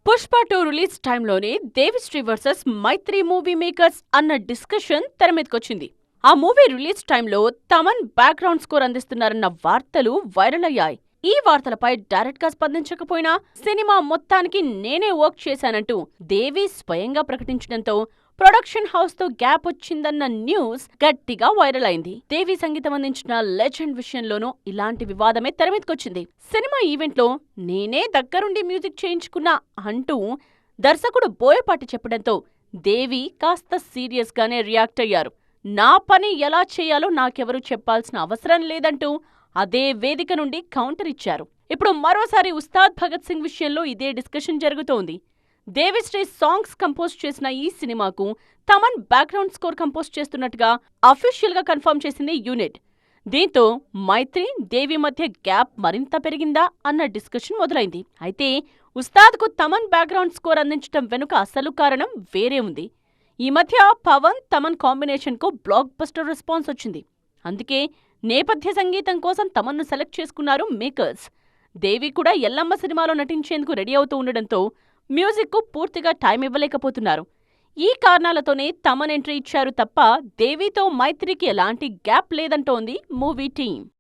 Pushpa 2 release టైంలోనే Devi Sri versus మైత్రి movie makers అన్న discussion తెరమీదకొచ్చింది. ఆ మూవీ రిలీజ్ టైంలో తమన్ బ్యాక్గ్రౌండ్ స్కోర్ అందిస్తున్నారన్న వార్తలు వైరల్ అయ్యాయి. ఈ వార్తలపై డైరెక్ట్ గా స్పందించకపోయినా సినిమా మొత్తానికి నేనే వర్క్ చేశానంటూ దేవి స్వయంగా ప్రకటించడంతో ప్రొడక్షన్ హౌస్ తో గ్యాప్ వచ్చిందన్న న్యూస్ గట్టిగా వైరల్ అయింది. దేవి సంగీతం అందించిన లెజెండ్ విషయంలోనూ ఇలాంటి వివాదమే తెరమీదకొచ్చింది. సినిమా ఈవెంట్లో నేనే దగ్గరుండి మ్యూజిక్ చేయించుకున్నా అంటూ దర్శకుడు బోయపాటి చెప్పడంతో దేవి కాస్త సీరియస్ గానే రియాక్ట్ అయ్యారు. నా పని ఎలా చేయాలో నాకెవరూ చెప్పాల్సిన అవసరం లేదంటూ అదే వేదిక నుండి కౌంటర్ ఇచ్చారు. ఇప్పుడు మరోసారి ఉస్తాద్ భగత్ సింగ్ విషయంలో ఇదే డిస్కషన్ జరుగుతోంది. దేవిశ్రీ సాంగ్స్ కంపోజ్ చేసిన ఈ సినిమాకు తమన్ బ్యాక్గ్రౌండ్ స్కోర్ కంపోజ్ చేస్తున్నట్టుగా అఫీషియల్ గా కన్ఫర్మ్ చేసింది యూనిట్. దీంతో మైత్రి, దేవి మధ్య గ్యాప్ మరింత పెరిగిందా అన్న డిస్కషన్ మొదలైంది. అయితే ఉస్తాద్కు తమన్ బ్యాక్గ్రౌండ్ స్కోర్ అందించడం వెనుక అసలు కారణం వేరే ఉంది. ఈ మధ్య పవన్, తమన్ కాంబినేషన్కు బ్లాక్ బస్టర్ రెస్పాన్స్ వచ్చింది. అందుకే నేపథ్య సంగీతం కోసం తమన్ను సెలెక్ట్ చేసుకున్నారు మేకర్స్. దేవి కూడా ఎల్లమ్మ సినిమాలో నటించేందుకు రెడీ అవుతూ ఉండడంతో మ్యూజిక్కు పూర్తిగా టైం ఇవ్వలేకపోతున్నారు. ఈ కారణాలతోనే తమన్ ఎంట్రీ ఇచ్చారు తప్ప దేవితో మైత్రికి ఎలాంటి గ్యాప్ లేదంటోంది మూవీ టీం.